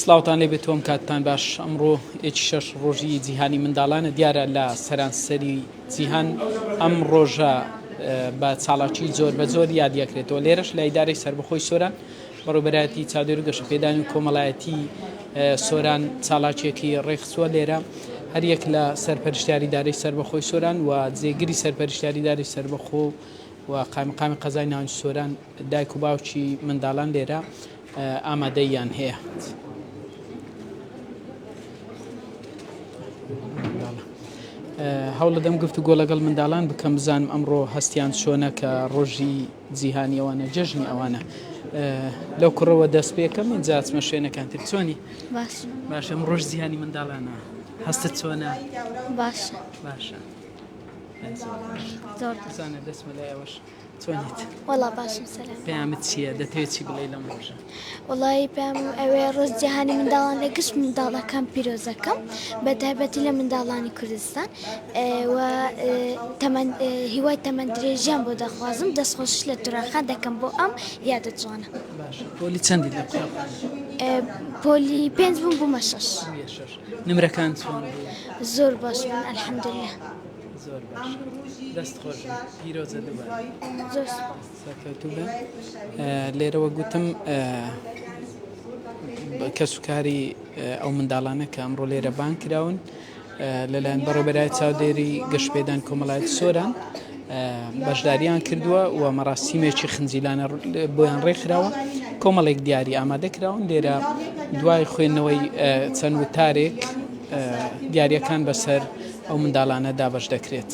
سلااوان لێ بێتۆم کاتتان باش ئەمڕۆ یەکی شەش ڕۆژی جیهانی منداڵانە دیارە لە سەرانسەری جیهان ئەم ڕۆژە بە چاڵاکی زۆر بە زۆر یادیەکرێتەوە. لێرەش لە ئیدارەی سەربەخۆی سۆران بەڕێوەبەرایەتی چاودێر و گەشەپێدانی و کۆمەڵایەتی سۆران چاڵاکێکی ڕێخچووە لێرە هەر یەک لە سەرپەرشتیاری دارەی سەربەخۆی سۆران و جێگیری سەرپەرشتیاری دارەی سەربەخۆ و قایمقامی قەزای ناوەندی سۆران دایک و باوکی منداڵان لێرە ئامادەیان هەیە. هەوڵ دەم گفتوگۆ لەگەڵ منداڵان بکەم بزانم ئەمڕۆ هەستیان چۆنە کە ڕۆژی جیهانی ئەوانە جەژنی ئەوانە. لەو کوڕەوە دەست پێکەم اینجا چمە شوێنەکانتر چۆنی؟ باشە ئەم ڕۆژ جیهانی منداڵانە هەستت چۆنە؟ باشە باشە زۆر بزانە دەستمە لای ئەوەش چۆنیت؟ وەڵا باشم سەلام. پێیامت چییە؟ دەتەوێت چی بڵێ لەم ڕۆژە؟ وڵی پێم ئەوێ ڕۆژ جیهانی منداڵان لە گشت منداڵەکان پیرۆزەکەم بە تایبەتی لە منداڵانی کوردستان و هیوای تەمەندرێژیان بۆ دەخوازم دەستخۆش لە توراخان دەکەم بۆ ئەم یادە جوانە. پۆلی چەندی لە پۆلی 5 بووم بوومە 6. نمرەکان چۆن؟ زۆر باش بوون ئەلحەمدولیلا. زۆر باش دەست خۆش پیرۆزە دووبار زۆر سەرکەوتوو بە. لێرەوە گوتم کەسوکاری ئەو منداڵانە کە ئەمڕۆ لێرە بان کراون لەلایەن بەڕێوەبەرای چاودێری گەشتپێدان کۆمەڵایەتی سۆران بەشداریان کردووە و مەراسیمێکی خنجیلانە بۆیان ڕێکخراوە. کۆمەڵێک دیاری ئامادەکراون لێرە دوای خوێندنەوەی چەند وتارێک دیاریەکان بەسەر ئەو منداڵانە دابەش دەکرێت.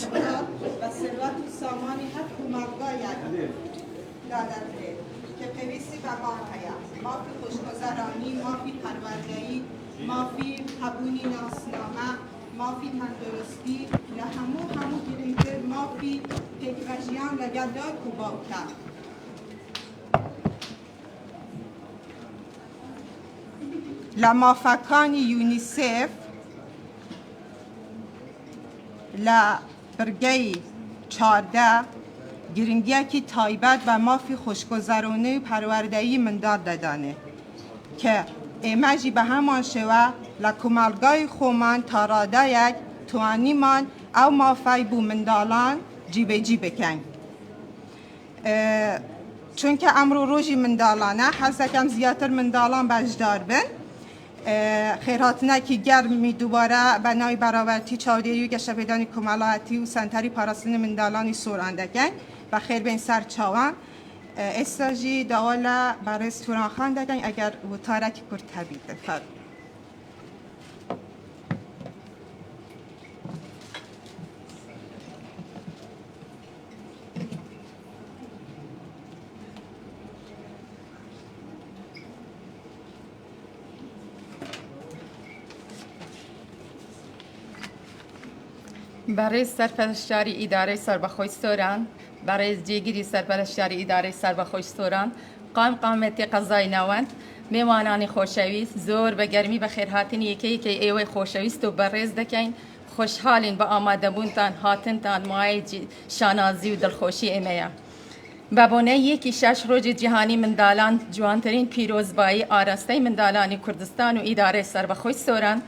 مافی خوشگذرانی، مافی پرورده‌ای، مافی قبولی ناسنامه، مافی تندرستی، لهمو گرینده مافی تکوژیان لگدای کوباوکر. لمافکان یونیسف لبرگی 14 گرنگیکی تایبەت و مافی خوشگذرانی و پرورده‌ای مندار دادانه که ایمجی به همان شوه لکمالگای خومان تاراده یک توانیمان او مافی بو مندالان جیبه کن. چون که امرو روژی مندالانه حسکم زیادتر مندالان بجدار بن خیراتنه که گرمی دوباره بنای براورتی چاودێری و گەشەپێدانی کۆمەڵایەتی و سنتری پاراستنی منداڵانی سۆران دەکەین بە خێربێن سەر چاوان ئێستاژی داوا لە بەڕێز تووڕانخان دەکەین ئەگەر وتارێکی کورت هەبێت. برای سرپرستاری اداره سربەخۆی سۆران برای جێگیری سەرپەرشتیاری ئیدارەی سەربەخۆی سۆران قامەتی قەزای ناوەند میوانانی خۆشەویست زۆر بە گەرمی بە خێرهاتنی یەکەیەکی ئێوەی خۆشەویست و بەڕێز دەکەین. خۆشحاڵین بە ئامادەبوونتان هاتنتان مایە شانازی و دڵخۆشی ئێمەیە. بە بۆنەی یەکی 6 ڕۆژی جیهانی منداڵان جوانترین پیرۆزبایی ئاراستەی منداڵانی کوردستان و ئیدارەی سەربەخۆی سۆران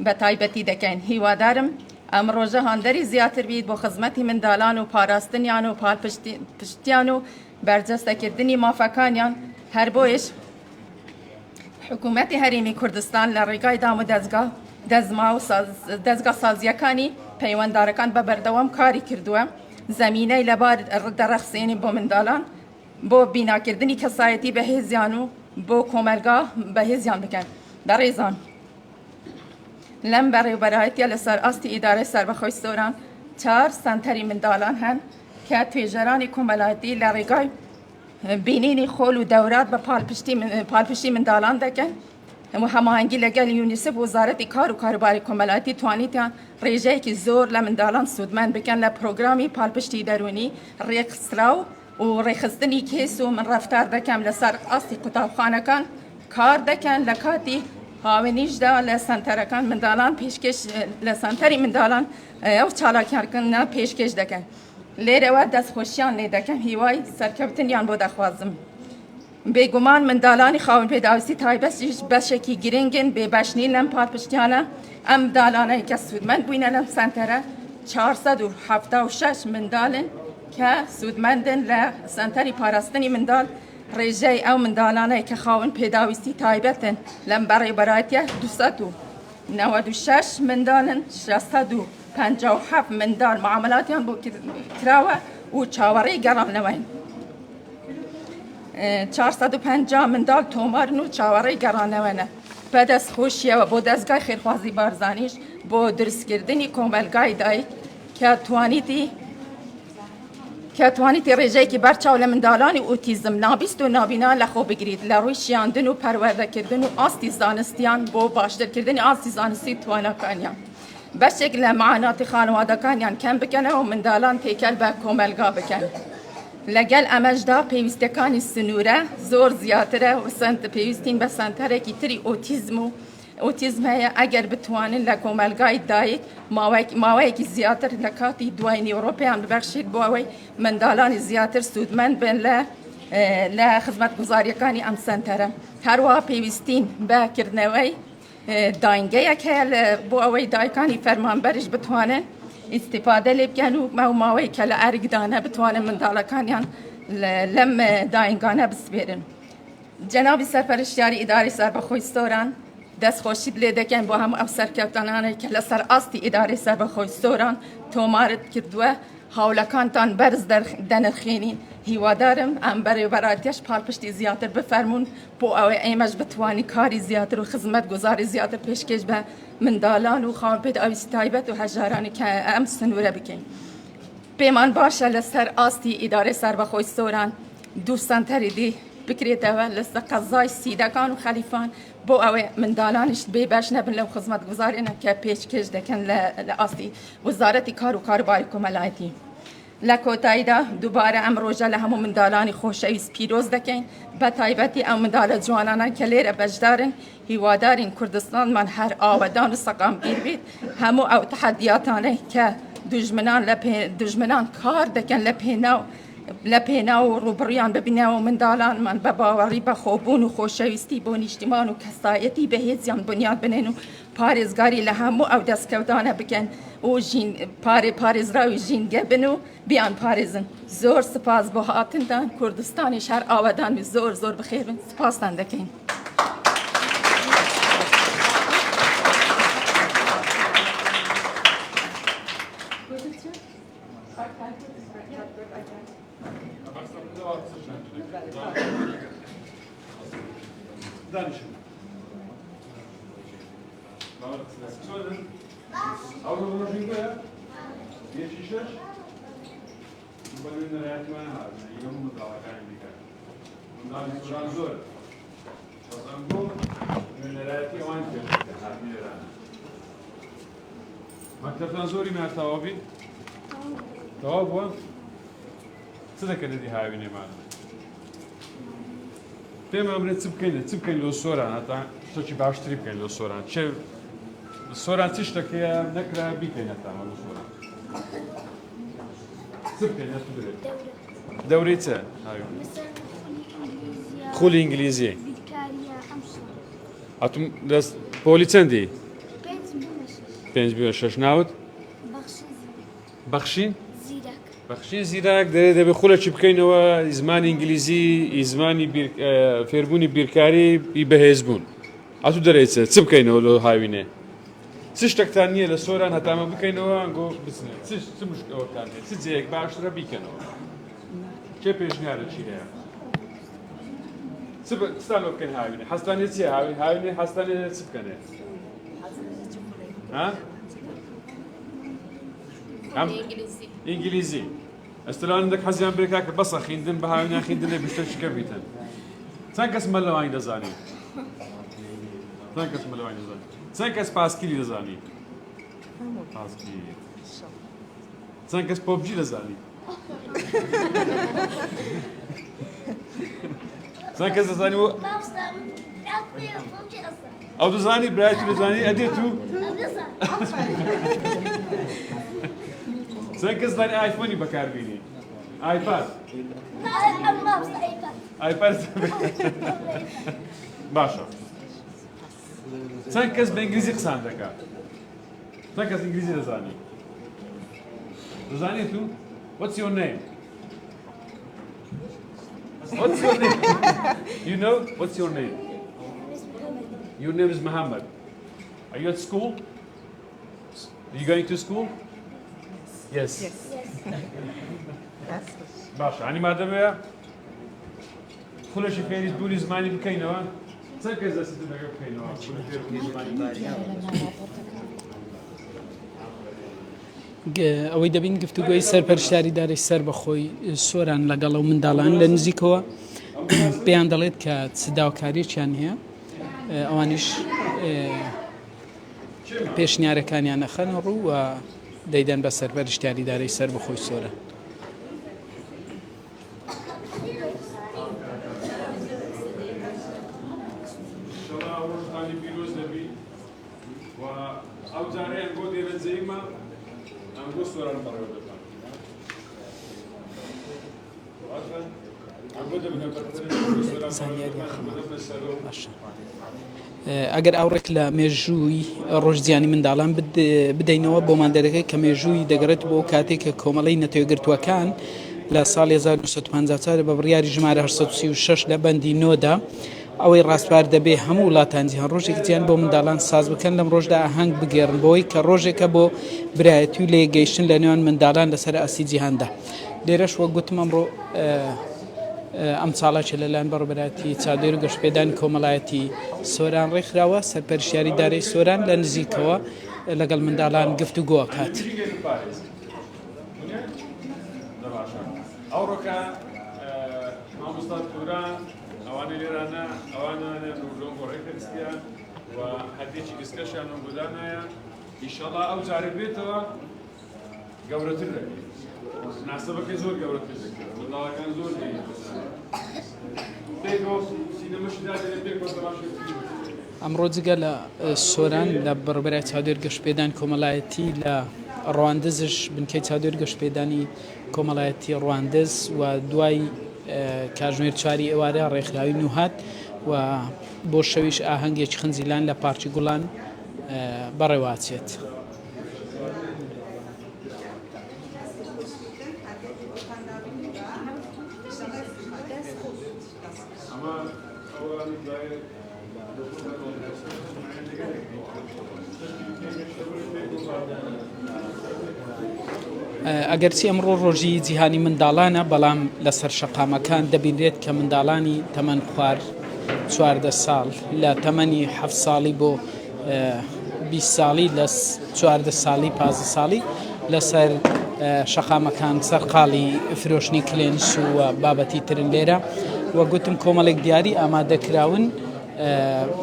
بە تایبەتی دەکەین. هیوادارم ئەم ڕۆژە هاندەری زیاتر بیت بۆ خزمەتی منداڵان و پاراستنیان و پاڵپشتیان و بەرجەستەکردنی مافەکانیان. هەر بۆیش حکوومەتی هەرێمی کوردستان لە ڕێگای دام و دەستگا سازیەکانی پەیوەنددارەکان بە بەردەوام کاری کردووە زەمینەی لەبار دەرەخسێنی بۆ منداڵان بۆ بیناکردنی کەسایەتی بەهێزیان و بۆ کۆمەلگا بەهێزیان بکەن. بەڕێزان لەم بەڕێوەبەرایەتیە لەسەر ئاستی ئیدارەی سەربەخۆی سۆران 4 سەنتەری منداڵان هەن کە توێژەرانی کۆمەڵایەتی لە ڕێگای بینینی خۆل و دەورات بە پاڵپشتی منداڵان دەکەن و هەماهەنگی لەگەڵ یونیسف وەزارەتی کار و کاروباری کۆمەڵایەتی توانیتیان ڕێژەیەکی زۆر لە منداڵان سوودمەند بکەن لە پرۆگرامی پاڵپشتی دەرونی ڕێکخستراو و ڕێخستنی کێس و من ڕەفتار دەکەم لەسەر ئاستی قوتابخانەکان کار دەکەن لە کاتی هاوێنیشدا لە سەنتەرەکان منداڵان پێشکەش لە سەنتەری منداڵان ئەو چالاکیارکردنە پێشکەش دەکەن. لێرەوە دەستخۆشیان لێ دەکەم هیوای سەرکەوتنیان بۆ دەخوازم. بێگومان منداڵانی خاوەن پێداویستی تایبەتیش بەشێکی گرنگن بێبەشنی لەم پاڵپشتیانە ئەم منداڵانەی کە سوودمەند بووینە لەم سەنتەرە 476 منداڵن کە سوودمەندن لە سەنتەری پاراستنی منداڵ ڕێژەی ئەو منداڵانەی کە خاوەن پێداویستی تایبەتن لەم بەڕێبەرایەتیە 296 منداڵن 657 منداڵ معاملاتیان بۆ کراوە و چاوەڕێی گەڕانەوەین 450 منداڵ تۆمارن و چاوەڕێی گەڕانەوەنە بەدەست خۆشیەوە بۆ دەستگای خێرخوازی بارزانیش بۆ دروستکردنی کۆمەلگای دایک کە توانیتی ڕێژەیەکی بەرچاو لە منداڵانی ئۆتیزم نابیست و نابینا لەخۆ بگریت لە ڕووی شیاندن و پەروەردەکردن و ئاستی زانستیان بۆ باشترکردنی ئاستی زانستی توانەکانیان بەشێک لە معاناتی خانەوادەکانیان کەم بکەنەوە و منداڵان تێکەل بە کۆمەلگا بکەن لەگەل ئەمەشدا پێویستەکانی سنوورە زۆر زیاترە و پێویستین بە سەنتەرێکی تری ئۆتیزم و ئۆتیزم هەیە ئەگەر بتوانن لە کۆمەلگای دایک ماوەیەکی زیاتر لە کاتی دوای نیوڕۆپیان ببەخشید بۆ ئەوەی منداڵانی زیاتر سوودمەند بن لە خزمەتگوزاریەکانی ئەم سەنتەرە هەروەها پێویستین بەکردنەوەی داینگەیەک هەیە بۆ ئەوەی دایکانی فەرمانبەریش بتوانن ئیستیفادە لێ بکەن و ماوەی کە لە ئەرگدانە بتوانن منداڵەکانیان لەم داینگانە بسپێرن جەنابی سەرپەرشتیاری ئیداری سەربەخۆی سۆران دەستخۆشی لێ دەکەن بۆ هەموو ئەو سەرکەوتانانەی کە لەسەر ئاستی ئیداری سەربەخۆی سۆران تۆمارت کردووە هاوڵەکانتان بەرز دەنرخێنین هیوادارم ئەم بەڕێوەبەرایەتیەش پاڵپشتی زیاتر بفەرمونون بۆ ئەوەی ئێمەش بتوانی کاری زیاتر و خزمەت گوزاری زیاتر پێشکەش بە منداڵان و خاوەن پێداویستی تایبەت و هەژارانی کە ئەم سنوورە بکەین پێمان باشە لەسەر ئاستی ئیدارەی سەربەخۆی سۆران دوو سەنتەری دی بکرێتەوە لەسەر قەزای سیدەکان و خەلیفان بۆ ئەوەی منداڵانیش بێبەش نەبن لەو خزمەت گوزارێنە کە پێشکەش دەکەن لە ئاستی وەزارەتی کار و کاروباری کۆمەلایەتی لە کۆتاییدا دووبارە ئەم ڕۆژە لە هەموو منداڵانی خۆشەویست پیرۆز دەکەین بە تایبەتی ئەو منداڵە جوانانە کە لێرە بەشدارن هیوادارین کوردستانمان هەر ئاوەدان و سەقامگیر بێت هەموو ئەو تەحەدیاتانەی کە دوژمنان کار دەکەن لە پێنا و ڕوبڕیان ببینەوە منداڵانمان بە باوەڕی بە خۆبوون و خۆشەویستی بۆ نیشتیمان و کەسایەتی بەهێزیان بنیاد بنێن و پارێزگاری لە هەموو ئەو دەستکەوتانە بکەن و پارێزراوی ژینگە بن و بیان پارێزن زۆر سپاس بۆ هاتندان کوردستانی شەر ئاوەدان زۆر زۆر بخێر بن سپاسان دەکەین مكتبتان زوري مع التوابي تواب هو صدق الذي هاويني معنا بما أمرت تبكين لو سوران حتى شتى بعشرين بكين لو سوران شيء السوران تشتكي نكرة بكين حتى لو سوران تبكين يا تدري دوريته هاي خول إنجليزي أتم دس بوليتندي پێنج شش ناوت بەخشین زیرەک دەبێت خولەکی بکەینەوە زمانی ئینگلیزی زمانی فێربوونی بیرکاری بەهێز بوون ئەتوو دەرێتە چ بکەینەوە لە هاوینێ چ شتێکتان نییە لە سۆران هەتامە بکەینەوە ئەنگۆ بچنێت چ مشکەوەتان هەیە چ جەیەک باشترە بیکەنەوە چێ پێشنیارە چی هەیە چستانەوە بکەین هاوینێ حەستانێت چیە هاوینێ حەستانێت چ بکەنێت ها؟ إنجليزي استلان عندك حزيان بريكاك بس خيندن بهاونا خيندن بيشتري شكبيتن سانكس ملوين دزاني سانكس ملوين دزاني سانكس باسكيلي دزاني باسكيلي سانكس بوبجي دزاني سانكس دزاني أو دزاني برايتو دزاني أديتو سانكس دزاني آيفوني بكار بيني آيباد آیپەد باشە چەند کەس بە ئینگلیزی قسان دەکات چەند کەس ئینگلیزی دەزانی دەزانێت تو what's your name what's your name you know what's your name your name is Muhammad are you at school are you going to school yes باشە عنی مادەمەیە خولەشی فێریزبوونی زمانی بکەینەوە چەند کەس دەستتون لەگە بکەینەوە ئەوەی دەبین گفتوگۆی سەرپەرشتاری دارەی سەر بەخۆی سۆران لەگەڵ ئەو منداڵان لە نزیکەوە پێیان دەڵێت کە چداوکاریەکیان هەیە ئەوانیش پێشنیارەکانیان نەخەن ڕوو و دەیدەن بە سەرپەرشتاری دارەی سەر بەخۆی سۆران. ئەگەر ئاوڕێک لە مێژووی ڕۆژزیانی منداڵان بدەینەوە بۆ مادەرەکەی کە مێژووی دەگەڕێت بۆ کاتێک کە کۆمەڵی نەتەوەگرتووەکان لە ساڵی 1950 بە بڕیاری ژمارە 1936 لە بەندی نۆدا ئەوەی ڕاستپار دەبێ هەموو وڵاتان جیهان ڕۆژێک جیان بۆ منداڵان ساز بکەن لەم ڕۆژدا ئاهەنگ بگێڕن بۆی کە ڕۆژێکە بۆ برایەتی و لێگەیشتن لە نێوان منداڵان لەسەر ئاسی جیهاندا. لێرەش وەک گوتم ئەمڕۆ ئەم ساڵاچە لەلایەن بەڕێوەبەراتی چاودێر و گەشتپێدانی کۆمەڵایەتی سۆران ڕێکخراوە سەرپەرشتیاری دارەی سۆران لە نزیکەوە لەگەڵ منداڵان گفتوگۆ ئەکات. ئەوڕۆکە مامۆستا توران ئەوانە لێرانە ئەوانە ڕۆژۆم بۆ ڕێکەستیە و هەردێکی گسکەشیان بۆدانایە ئیشەڵا ئەو جارە بێتەوە گەورەتر دەبێت ناسەبەکەی زۆر گەورەتر دەکرێت منداڵەکان زۆر ئەمڕۆ جگە لە سۆران لە بەڕێوەبەری چاودێر گەشتپێدان کۆمەڵایەتی لە ڕواندزش بنکەی چاودێر گەشتپێدانی کۆمەڵایەتی ڕواندز و دوای کاتژمێر 4 ئێوارە ڕێکخراوی نوهات و بۆ شەویش ئاهەنگێکی خنجیلان لە پارکی گوڵان بەڕێواچێت. ئەگەرچی ئەمڕۆ ڕۆژی جیهانی منداڵانە بەڵام لەسەر شەقامەکان دەبینرێت کە منداڵانی تەمەن خوار 14 ساڵ لە تەمەنی 7 ساڵی بۆ 20 ساڵی لە 14 ساڵی 15 ساڵی لەسەر شەقامەکان سەرقاڵی فرۆشتنی کلێنس و بابەتی ترن لێرە وە گوتم کۆمەڵێک دیاری ئامادەکراون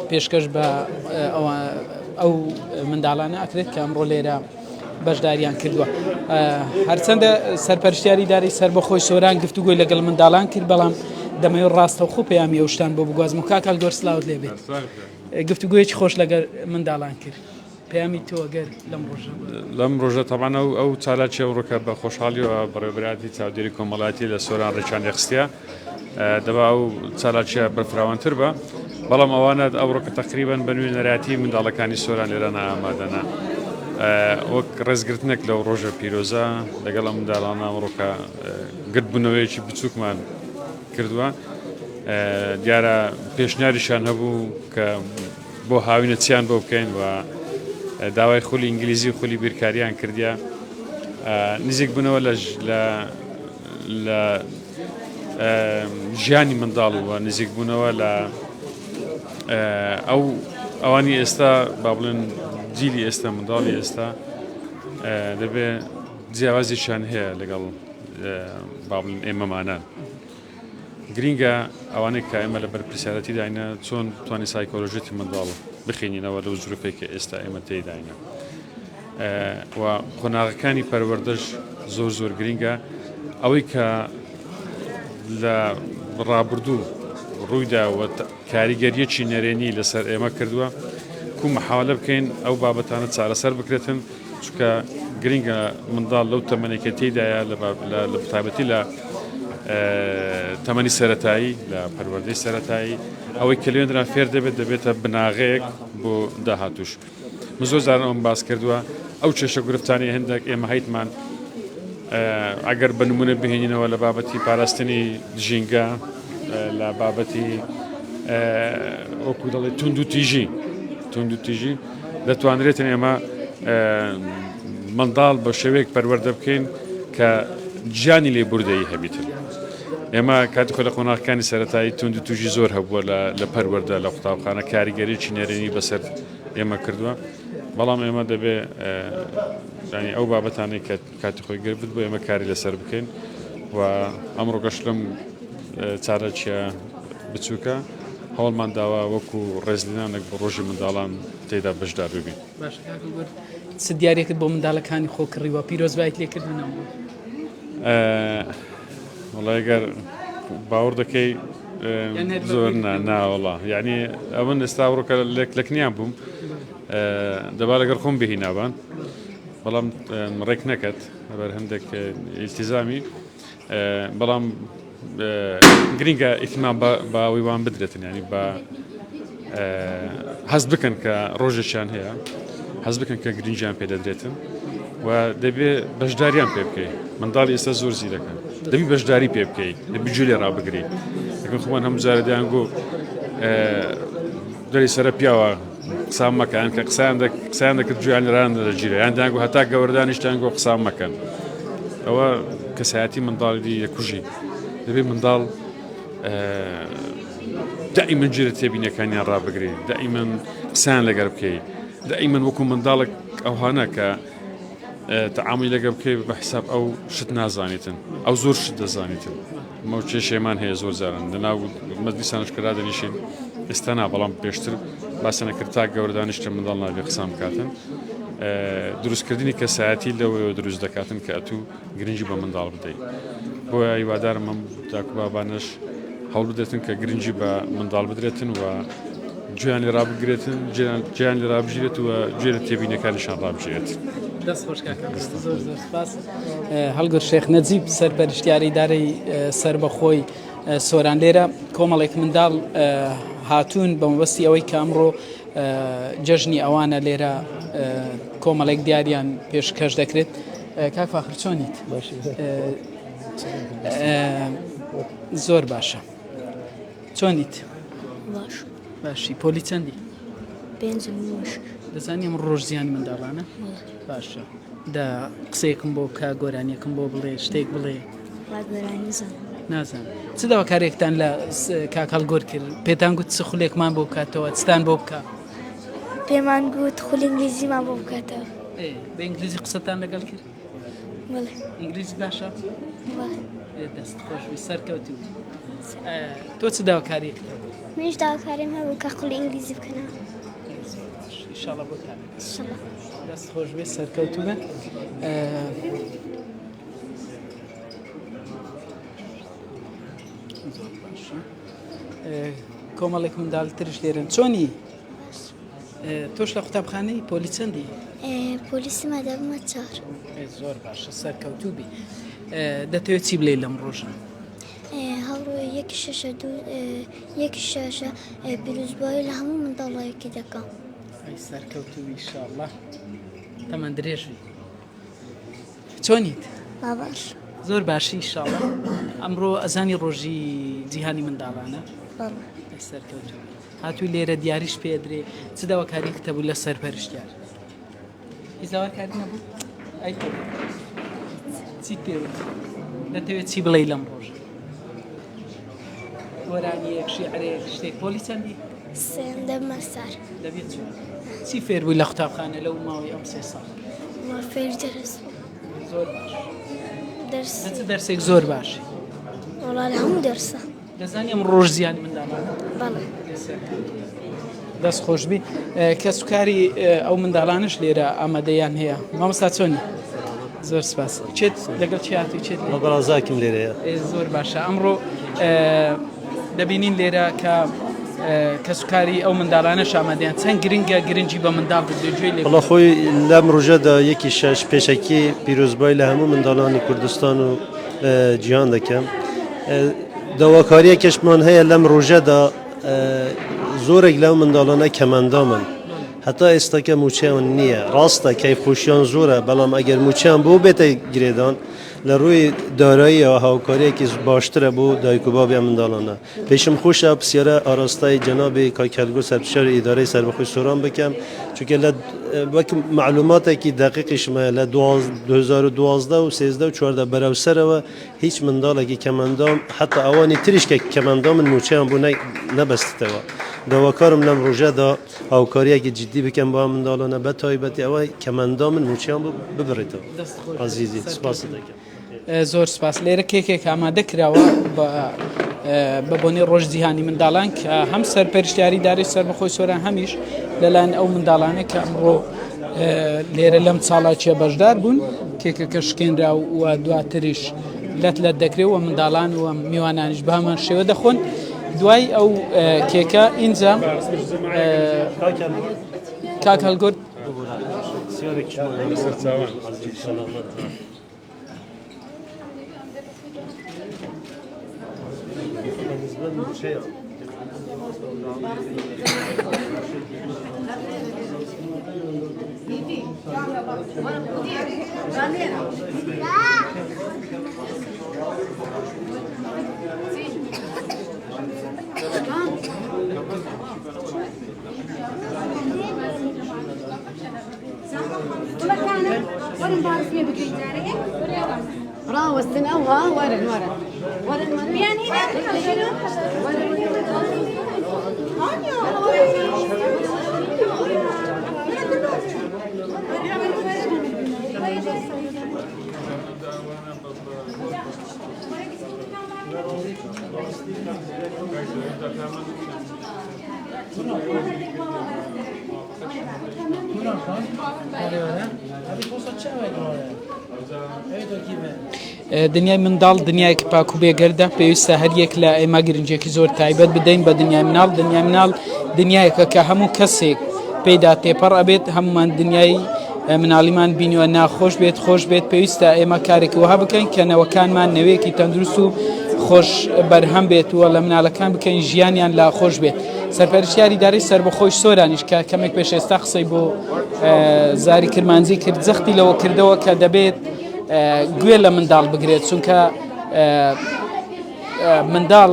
پێشکەش بە ئەو منداڵانە ئەکرێت کە ئەمڕۆ لێرە بەشداریان کردووە. هەرچەندە سەرپەرشتیاری دارەی سەر بەخۆی سۆران گفتوگۆی لەگەڵ منداڵان کرد بەڵام دەمەوێت ڕاستەوخۆ پەیامی ئەو شتان بۆ بگوازم و کاکەل گۆر سلااوت لێ بێت گفتوگویەکی خۆش لەگەڵ منداڵان کرد پەیامی تۆ ئەگەر لەم ڕۆژە تەبانە ئەو چالاکی ئەوڕۆکە بە خۆشحاڵیەوە بەڕێوەبەراتی چاودێری کۆمەڵایەتی لە سۆران ڕێکیان یەخستیە دەبا ئەو چالاکیە بەرفراوانتر بە بەڵام ئەوانە ئەوڕۆکە تەقریبەن بە نوێی نەراتی منداڵەکانی سۆران لێرە ئامادەنا وەک ڕێزگرتنێک لەو ڕۆژە پیرۆزە لەگەڵ ئەم منداڵانە ئەمڕۆکە گرتبوونەوەیەکی بچووکمان کردووە دیارە پێشنیاریشان هەبوو کە بۆ هاوینە چیان بۆ بکەین و داوای خولی ئینگلیزی و خولی بیرکاریان کردیا نزیک بوونەوە لە ژیانی منداڵ و نزیک بوونەوە لە ئەوانی ئێستا با بڵێن جیلی ئێستا منداڵی ئێستا دەبێت جیاوازیشان هەیە لەگەڵ با بڵێن ئێمەمانان گرینگە ئەوانەی کە ئێمە لە بەرپرسیارەتی داینە چۆن توانی سایکۆلۆژیەتی منداڵ بخێنینەوە لەو زروفێکە ئێستا ئێمە تێداینە و خۆناغەکانی پەروەردەش زۆر گرینگە ئەوەی کە لە ڕابردوو ڕوویدا و کاریگەریەکی نەرێنی لەسەر ئێمە کردووە کو محاولە بکەین ئەو بابەتانە چارەسەر بکرێتن چونکە گرینگە منداڵ لەو تەمەنێکە تێدایە لە تایبەتی لە تەمەنی سەرەتایی لە پەروەردەی سەرەتایی ئەوەی کلێنرا فێر دەبێتە بناغەیەک بۆ داهاتوش. من زۆر جاران ئەوم باس کردووە ئەو کێشە گرفتانی هەندێک ئێمە هەیتمان ئەگەر بە نمونە بهێنینەوە لە بابەتی پاراستنی ژینگە لە بابەتی وەکو دەڵێ تونند و تیژی دەتوانرێتن ئێمە منداڵ بە شێوەیەک پەروەردە بکەین کە گیانی لێبوردەیی هەبیتن. ئێمە کاتێکخۆ لە قۆناغەکانی سەرەتایی تونند و توژی زۆر هەبووە لە پەروەردە لە قوتابخانە کاریگەریی نێرێنی بەسەر ئێمە کردووە، بەڵام ئێمە دەبێ ینی ئەو بابەتانەی کە کاتی خۆی گربت بۆ ئێمە کاری لەسەر بکەین و ئەمڕۆ گەشتم چارەکیە بچووکە هەوڵمان داوا وەکو ڕێزلێنانێک بە ڕۆژی منداڵان تێدا بەشدار ببین. چ دیارێکت بۆ منداڵەکانی خۆ کڕیوە پیرۆزبایت لێکردنەوە؟ وەڵای ئەگەر باوەڕ دەکەی زۆر ناوەڵا، یعنی ئەوەن ئێستا ڕۆکە لەکنیان بووم دەبا لەگەر خۆم بهینابان، بەڵام ڕێک نەکەت بەر هەندێک ئیلتیزامی، بەڵام گرینگە ئیتیمان باوەی وان بدرێتن، ینی بە هەست بکەن کە ڕۆژێکیان هەیە، هەست بکەن کە گرنگیان پێ دەدرێتن و دەبێ بەشداریان پێ بکەیت. منداڵی ئێستا زۆر زیرەکەن، دەبی بەشداری پێ بکەیت، دەبی جوێ ڕابگریت. یەکەم خۆمان هەموو جارە دەیانگۆ دەری سەرە پیاوە قسام مەکەن کە قسەیان دەکرد جویان لەران دەجیرە، یان دەیانگۆ هەتا گەوەردانیشتیانگۆ قسام مەکەن. ئەوە کەسایەتی منداڵی یەکوژی. دەبێت منداڵ دائیمەن جێرە تێبینیەکانیان ڕابگرێت، دائیمەن قسەیان لەگەر بکەیت، دائیمەن وەکو منداڵێک ئەوهانە کە تەعاملی لەگە بکەیت بە حساب ئەو شت نازانیتن، ئەو زۆر شت دەزانیتن. ئەمە کێشەیەمان هەیە زۆر جاران لەناو مەجلیسانشکرا دەنیشین، ئێستا نا، بەڵام پێشتر باسەنە کرد تا گەوردانیشتە منداڵ نابێ قسام بکاتن. دروستکردنی کەسایەتی لەوەیەوە دروست دەکاتن کە ئەتوو گرنگی بە منداڵ بدەیت. بۆیە هیوادارم ئەم داکو بابانەش هەوڵ بدێتن کە گرنگی بە منداڵ بدرێتن و گوێیان لێ ڕابگرێتن، گوێیان لێ ڕابژێت و گوێرە تێبینیەکانیشان ڕابژێت. دەست خۆش کاکە، زۆر زۆر سپاس. هەڵگر شێخ نەجیب سەرپەرشتیاری دارەی سەربەخۆی سۆران لێرە کۆمەڵێک منداڵ هاتوون بە مەبەستی ئەوەی کە ئەمڕۆ جەژنی ئەوانە لێرە کۆمەڵێک دیاریان پێشکەش دەکرێت. کاک فاخر چۆنیت؟ زۆر باشە. چۆنیت؟ باشی. پۆلی چەندی؟ 5. دەزانی ئەم ڕۆژ زیانی منداڵانە؟ باشە. دا قسەیەکم بۆ بکە، گۆرانیەکم بۆ بڵێ، شتێک بڵێ. نازانم. چ داواکارێکتان لە کاک هەڵگۆر کرد؟ پێتان گوت چ خولێکمان بۆ بکاتەوە، چتان بۆ بکە؟ پێمان گوت خولی ئینگلیزیمان بۆ بکاتەوە. بە ئینگلیزی قسەتان لەگەڵ کرد؟ ئینگلیزی باشە؟ دەست خۆشوی سەرکەوتوو. تۆ چ داواکاریەک؟ منیش داواکاریم هەبوو کە خولی ئینگلیزی بکەنەوە. ئینشاڵڵا بۆ کار. دەست خۆش بێ، سەرکەوتوو بێ. کۆمەڵێک منداڵ ترش لێرن. چۆنی؟ تۆش لە قوتابخانەی پۆلی چەندی؟ پۆلیسی مادەبمە 4. زۆر باشە، سەرکەوتوو بی. دەتەوێت چی بڵێ لەم ڕۆژە؟ هەڵۆی 1/6 پیرۆزبایی لە هەموو منداڵایەکی دەکەم. سەرکەوتوو ئینشاڵڵا. تەمەن درێژی. چۆنیت؟ باش. زۆر باشی ئینشاڵڵا. ئەمڕۆ ئەزانی ڕۆژی جیهانی منداڵانە؟ سەرکەوتوو. هاتووی لێرە دیاریش پێدرێ، چ داواکاری کتەبوو لە سەرپەرشتیار؟ هیچ داواکاری نەبوو؟ ئەی چیت پێوت؟ دەتەوێت چی بڵێ لەم ڕۆژە؟ گۆرانیەک، شیعرێک، شتێک؟ پۆلی چەندی؟ 3 دەبمە سەر. دەبێت چۆن؟ چی فێر بووی لە قوتابخانە لەو ماوەی ئەم 3 ساڵ؟ فێر دەرس. زۆر باش. دەرس چ دەرسێک زۆر باشی؟ وەڵا لە هەموو دەرسە. دەزانی ئەم ڕۆژ زیانی منداڵانە؟ بەڵێ. دەست خۆشبی. کە سوکاری ئەو منداڵانش لێرە ئامادەیان هەیە. مامۆستا چۆنی؟ زۆر سپاس. چێت لەگەڵ چی هاتووی؟ چێت بەڵازاکم لێرەیە. زۆر باشە. ئەمڕۆ دەبینین لێرە کە سوکاری ئەو منداڵانە ئامادەیان. چەند گرنگە گرنگی بە منداڵ بدرێت گوێی لێ؟ وەڵا خۆی لەم ڕۆژەدا 1/6 پێشەکی پیرۆزبایی لە هەموو منداڵانی کوردستان و جیهان دەکەم. دواکاری کشمان هی لم روژه دا زورگ لو من دالانه کمندامن حتی استاکه موچه اون نیه راسته کیف خوشیان زوره بلام اگر موچه هم بو بیته گریدان لروی دارایی و هاوکاری که باشتره بو دایکوبابی من دالانه پیشم خوشه بسیاره آراستای جناب کاکلگو سرپرشار اداره سربخوش سوران بکم چونکه وقت معلوماتی که دقیق شما ل 2012 و 13 و 14 براو سره و هیچ منداله که کمندام حتی اوانی تریش که کمندام موچه هم بو نبسته و دواکارم لم روژه دا هاوکاری که جدی بکم با من دالانه بتایبتی اوای کمندام موچه هم ببریده عزیزی سپاس دکم زۆر سپاس لێرە کێکێک ئامادە کراوە بە بۆنی ڕۆژ جیهانی منداڵان کە هەم سەرپەرشتیاریداری سەربەخۆی سۆران هەمیش لەلایەن ئەو منداڵانە کە ئەمڕۆ لێرە لەم ساڵاچیە بەشدار بوون کێکەکە شکێنرا و دواتریش لەت دەکرێت و منداڵان و میوانانیش بەهەمان شێوە دەخۆن دوای ئەو کێکە ئینجا کاک هەڵگورد راو السنة ورن يعني دنیای منداڵ دنیایەکی پاک و بێگەردە پێویستە هەر یەک لە ئێمە گرنگێکی زۆر تایبەت بدەین بە دنیای مناڵ دنیایەکە کە هەموو کەسێک پێیدا تێپەڕ ئەبێت هەمومان دنیای مناڵیمان بینیوە ناخۆش بێت خۆش بێت پێویستە ئێمە کارێکی وها بکەین کە نەوەکانمان نەوەیەکی تەندروست و خۆش بەرهەم بێت وە لە مناڵەکان بکەین ژیانیان لا خۆش بێت سەرپەرشتیاری داری سربەخۆی سۆرانیش کە کەمێک پێش ئێستا قسەی بۆ زاری کرمانجی کرد جەختی لەوە کردەوە کە دەبێت گوێ لە منداڵ بگرێت چونکە منداڵ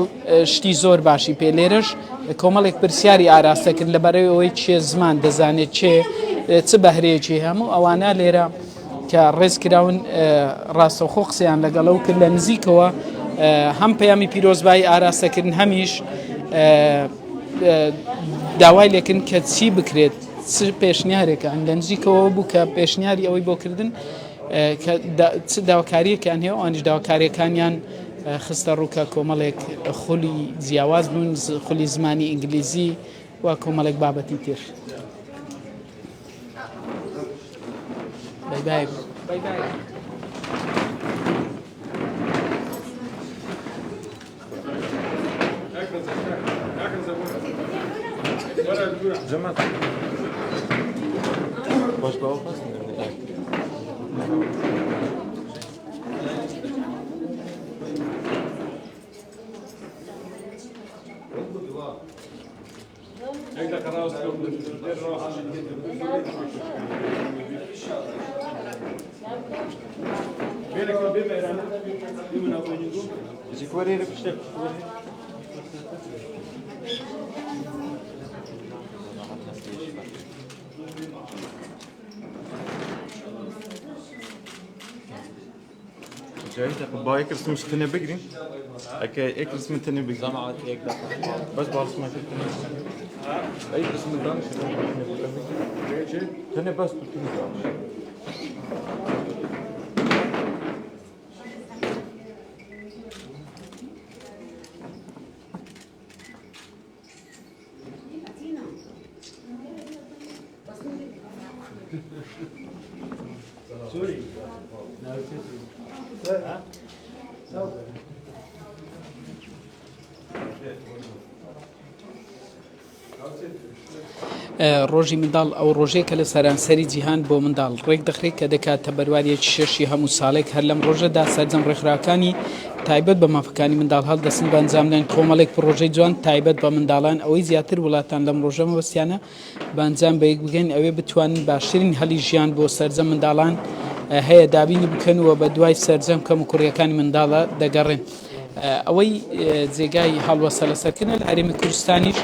شتی زۆر باشی پێ لێرەش کۆمەڵێک پرسیاری ئاراستە کرد لەبەرەوەی ئەوەی چێ زمان دەزانێت چ بەهرەیەکی هەموو ئەوانە لێرە کە ڕێزکراون ڕاستەوخۆ قسەیان لەگەڵەو کرد لە نزیکەوە هەم پەیامی پیرۆزبایی ئاراستەکردن هەمیش داوای لێکن کە چی بکرێت چ پێشنیارێکان لە نزیکەوە بوو کە پێشنیاری ئەوەی بۆ کردن کە داواکاریەکان هەیە ئەوانش داواکاریەکانیان خستە ڕووکە کۆمەڵێک خولی جیاواز بوون خولی زمانی ئینگلیزی و کۆمەڵێک بابەتی تر بای جاي تاخد بايك رسم تاني بجري اوكي ايك رسم تاني بجري زعما هيك بس بعرف ما تاني اي رسم دانش تاني بس سوري ڕۆژی منداڵ ئەو ڕۆژێکە لە سەرانسەری جیهان بۆ منداڵ ڕێک دەخرێت کە دەکاتە بەروارێکی شەشی هەموو ساڵێک هەر لەم ڕۆژەدا سەرجەم ڕێکخراوەکانی تایبەت بە مافەکانی منداڵ هەڵدەستن بە ئەنجامدان کۆمەڵێک پرۆژەی جوان تایبەت بە منداڵان ئەوەی زیاتر وڵاتان لەم ڕۆژەمە بەستیانە بە ئەنجام بەیەک بگەین ئەوێ بتوانن باشترین هەلی ژیان بۆ سەرجەم منداڵان هەیە دابینی بکەنەوە بە دوای سەرجەم کەم و کوڕیەکانی منداڵە دەگەڕێن. ئەوەی جێگای هەڵوەسە لەسەرکردن لە هەرێمی کوردستانیش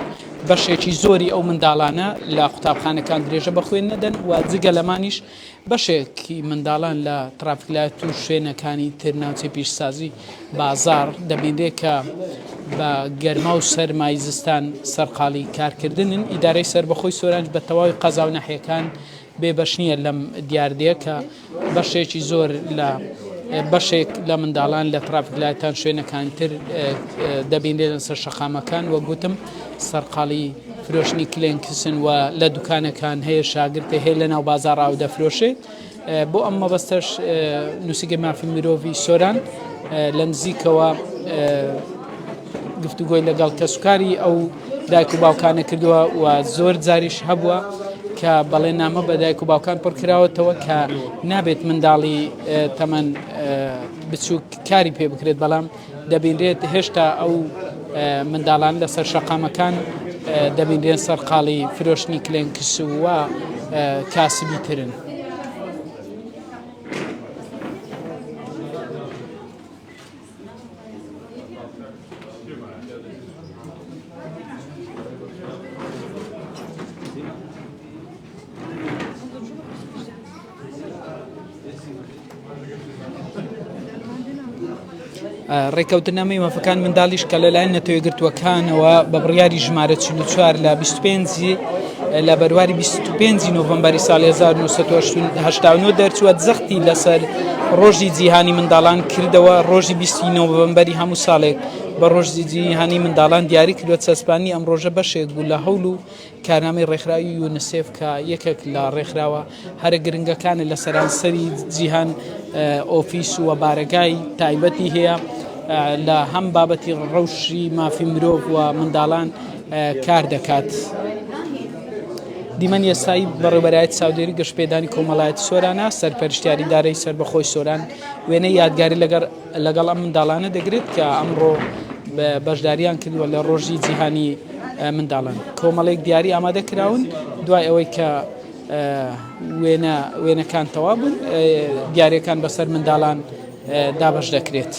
بەشێکی زۆری ئەو منداڵانە لە قوتابخانەکان درێژە بەخوێن نەدەن و جگە لەمانیش بەشێکی منداڵان لە ترافیکلایەت و شوێنەکانی تر ناوچەی پیشسازی بازار دەبینرێت کە بە گەرما و سەرمای زستان سەرقاڵی کارکردنن. ئیدارەی سەربەخۆی سۆرانج بە تەواوی قەزا و ناحیەکان بێبەش نییە لەم دیاردەیە کە بەشێکی زۆر لە بەشێک لە منداڵان لە ترافیکلایەتان شوێنەکان تر دەبینێتن سەر شەقامەکان وە گوتم سەرقاڵی فرۆشتنی کلێنکسن و لە دوکانەکان هەیە شاگرتە هەیە لە ناو بازار ئاو دەفرۆشێت. بۆ ئەم مەبەستەش نووسینگەی مافی مرۆڤی سۆران لە نزیکەوە گفتوگۆی لەگەڵ کەسوکاری ئەو دایک و باوکانە کردووە و زۆر جاریش هەبووە کە بەڵێ نامە بە دایک و باوکان پڕکراوەتەوە کە نابێت منداڵی تەمەەن بچووک کاری پێ بکرێت بەڵام دەبینرێت هێشتا ئەو منداڵان لەسەر شەقامەکان دەبینرێن سەرقاڵی فرۆشتنی کلێنکس و کاسبی ترن. ڕێکەوتنامەی مافەکان منداڵیش کە لەلایەن نەتەوەیەگرتووەکانەوە بە بڕیاری ژمارە 44 لە 25 لە بەرواری 25 نۆڤەمبەری ساڵی 1989 دەرچووە جەختی لەسەر ڕۆژی جیهانی منداڵان کردەوە. ڕۆژی 20 نۆڤەمبەری هەموو ساڵێک بە ڕۆژی جیهانی منداڵان دیاری کردوە. چەسپانی ئەم ڕۆژە بەشێک بوو لە هەوڵ و کارنامەی ڕێکخراوی یونسێف کە یەکێک لە ڕێکخراوە هەرە گرنگەکانە لە سەرانسەری جیهان ئۆفیس و بارگای تایبەتی هەیە لە هەم بابەتی ڕەوشی مافی مرۆڤ و منداڵان کار دەکات. دیمەن یاسایی بەڕێوەبەرایەتی چاودێری گەشتپێدانی کۆمەڵایەتی سۆرانە سەرپەرشتیاری دارایی سەربەخۆی سۆران وێنەی یادگاری لەگەڵ ئەم منداڵانە دەگرێت کە ئەمڕۆ بەشداریان کردووە لە ڕۆژی جیهانی منداڵان. کۆمەڵێک دیاری ئامادە کراون دوای ئەوەی کە وێنەکان تەواو بوون دیارەکان بەسەر منداڵان دابەش دەکرێت.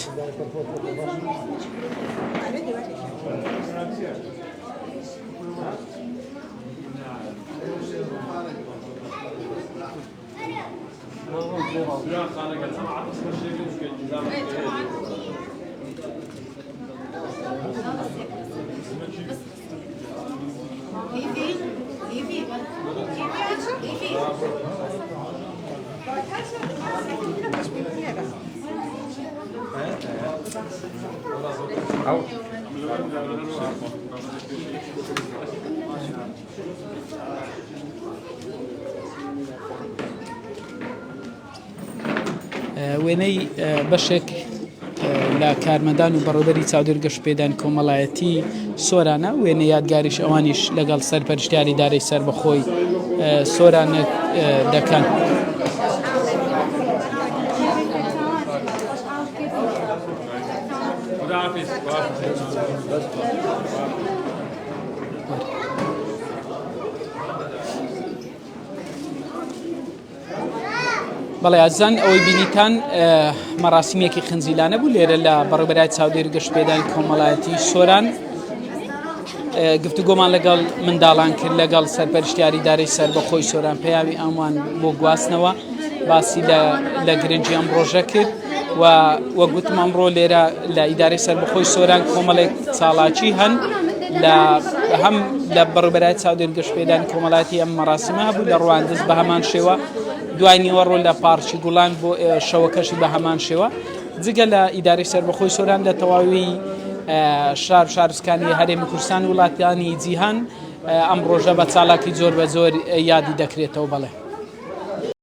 وێنەی بەشێک لە کارمەندان و بەڕێوەبەری چاودێری گەشتپێدانی کۆمەڵایەتی سۆرانە وێنە یادگاریش ئەوانیش لەگەڵ سەرپەرشتیاری دارەی سەربەخۆی سۆرانە دەکەن. بەڵێ ئازان ئەوەی بینیتان مەراسیمێکی خنجیلانە بوو لێرە لە بەڕێوەبەرای چاودێری گەشتپێدانی کۆمەڵایەتی سۆران. گفتوگۆمان لەگەڵ منداڵان کرد لەگەڵ سەرپەرشتیاری دارەی سەربەخۆی سۆران پێیاوی ئەوان بۆ گواستنەوە باسی لە گرنگی ئەم ڕۆژە کرد و وەگوتم ئەمڕۆ لێرە لە ئیدارەی سەربەخۆی سۆران کۆمەڵێک چاڵاکی هەن هەم لە بەڕێوەبەرای چاودێری گەشتپێدانی کۆمەڵایەتی ئەم مەراسیمە هەبوو لە ڕواندز بە هەمان شێوە دوای نیوەڕۆ لە پارکی گوڵان بۆ شەوەکەشی بە هەمان شێوە جگە لە ئیدارەی سەربەخۆی سۆران لە تەواوی شارستانی هەرێمی کوردستان وڵاتانی جیهان ئەم ڕۆژە بە چالاکی زۆر بە زۆر یادی دەکرێتەوە. بەڵێ